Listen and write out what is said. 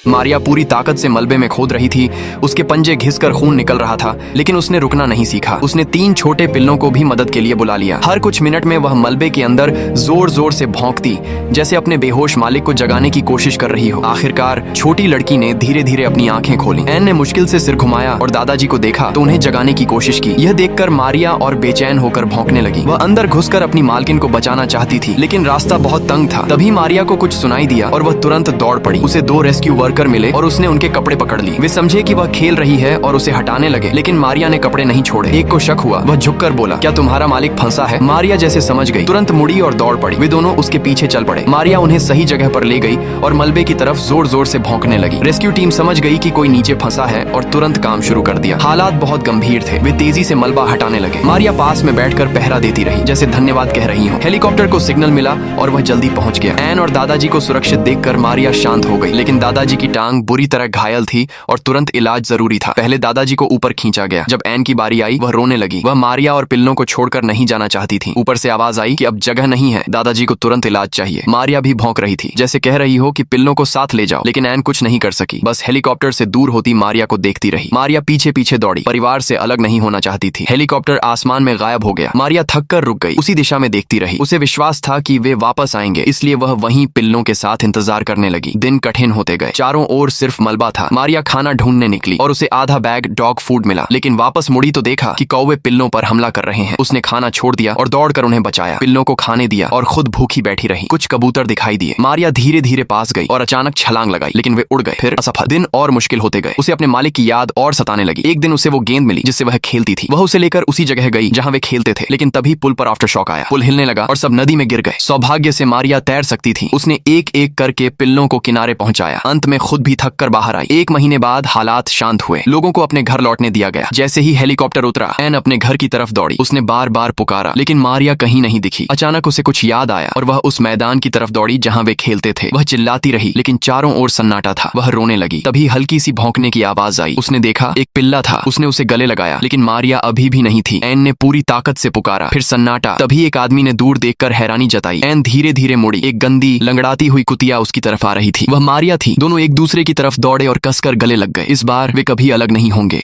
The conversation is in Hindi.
मारिया पूरी ताकत से मलबे में खोद रही थी। उसके पंजे घिसकर खून निकल रहा था, लेकिन उसने रुकना नहीं सीखा। उसने 3 छोटे पिल्लों को भी मदद के लिए बुला लिया। हर कुछ मिनट में वह मलबे के अंदर जोर जोर से भौंकती, जैसे अपने बेहोश मालिक को जगाने की कोशिश कर रही हो। आखिरकार छोटी लड़की ने धीरे धीरे अपनी आंखें खोली। एन ने मुश्किल से सिर घुमाया और दादाजी को देखा तो उन्हें जगाने की कोशिश की। यह देखकर मारिया और बेचैन होकर भौंकने लगी। वह अंदर घुसकर अपनी मालकिन को बचाना चाहती थी, लेकिन रास्ता बहुत तंग था। तभी मारिया को कुछ सुनाई दिया और वह तुरंत दौड़ पड़ी। उसे 2 रेस्क्यू वर्कर मिले और उसने उनके कपड़े पकड़ लिए। वे समझे कि वह खेल रही है और उसे हटाने लगे, लेकिन मारिया ने कपड़े नहीं छोड़े। एक को शक हुआ। वह झुककर बोला, क्या तुम्हारा मालिक फंसा है? मारिया जैसे समझ गई, तुरंत मुड़ी और दौड़ पड़ी। वे दोनों उसके पीछे चल पड़े। मारिया उन्हें सही जगह पर ले गई और मलबे की तरफ जोर जोर से भौंकने लगी। रेस्क्यू टीम समझ गई कि कोई नीचे फंसा है और तुरंत काम शुरू कर दिया। हालात बहुत गंभीर थे। वे तेजी से मलबा हटाने लगे। मारिया पास में बैठकर पहरा देती रही, जैसे धन्यवाद कह रही हो। हेलीकॉप्टर को सिग्नल मिला और वह जल्दी पहुंच गया। एन और दादाजी को सुरक्षित देखकर मारिया शांत हो गई, लेकिन दादाजी की टांग बुरी तरह घायल थी और तुरंत इलाज जरूरी था। पहले दादाजी को ऊपर खींचा गया। जब एन की बारी आई, वह रोने लगी। वह मारिया और पिल्लों को छोड़कर नहीं जाना चाहती थी। ऊपर से आवाज आई कि अब जगह नहीं है, दादाजी को तुरंत इलाज चाहिए। मारिया भी भौंक रही थी, जैसे कह रही हो कि पिल्लों को साथ ले जाओ, लेकिन एन कुछ नहीं कर सकी। बस हेलीकॉप्टर से दूर होती मारिया को देखती रही। मारिया पीछे पीछे दौड़ी। परिवार से अलग नहीं होना चाहती थी। हेलीकॉप्टर आसमान में गायब हो गया। मारिया थक कर रुक गई। उसी दिशा में देखती रही। उसे विश्वास था कि वे वापस आएंगे, इसलिए वह वहीं पिल्लों के साथ इंतजार करने लगी। दिन कठिन होते गए। चारों ओर सिर्फ मलबा था। मारिया खाना ढूंढने निकली और उसे आधा बैग डॉग फूड मिला, लेकिन वापस मुड़ी तो देखा कि कौवे पिल्लों पर हमला कर रहे हैं। उसने खाना छोड़ दिया और दौड़कर उन्हें बचाया। पिल्लों को खाने दिया और खुद भूखी बैठी रही। कुछ कबूतर दिखाई दिए। मारिया धीरे धीरे पास गई और अचानक छलांग लगाई, लेकिन वे उड़ गए। फिर असफल। दिन और मुश्किल होते गए। उसे अपने मालिक की याद और सताने लगी। एक दिन उसे वो गेंद मिली जिससे वह खेलती थी। वह उसे लेकर उसी जगह गई जहां वे खेलते थे, लेकिन तभी पुल पर आफ्टर शॉक आया। पुल हिलने लगा और सब नदी में गिर गए। सौभाग्य से मारिया तैर सकती थी। उसने एक एक करके पिल्लों को किनारे पहुंचाया। अंत में खुद भी थक कर बाहर आई। 1 महीने बाद हालात शांत हुए। लोगों को अपने घर लौटने दिया गया। जैसे ही हेलीकॉप्टर उतरा, एन अपने घर की तरफ दौड़ी। उसने बार बार पुकारा, लेकिन मारिया कहीं नहीं दिखी। अचानक उसे कुछ याद आया और वह उस मैदान की तरफ दौड़ी जहां वे खेलते थे। वह चिल्लाती रही, लेकिन चारों ओर सन्नाटा था। वह रोने लगी। तभी हल्की सी भौंकने की आवाज आई। उसने देखा एक पिल्ला था। उसने उसे गले लगाया, लेकिन मारिया अभी भी नहीं थी। एन ने पूरी ताकत से पुकारा, फिर सन्नाटा। तभी एक आदमी ने दूर देखकर हैरानी जताई। एन धीरे धीरे मुड़ी। एक गंदी लंगड़ाती हुई कुतिया उसकी तरफ आ रही थी। वह मारिया थी। दोनों एक दूसरे की तरफ दौड़े और कसकर गले लग गए। इस बार वे कभी अलग नहीं होंगे।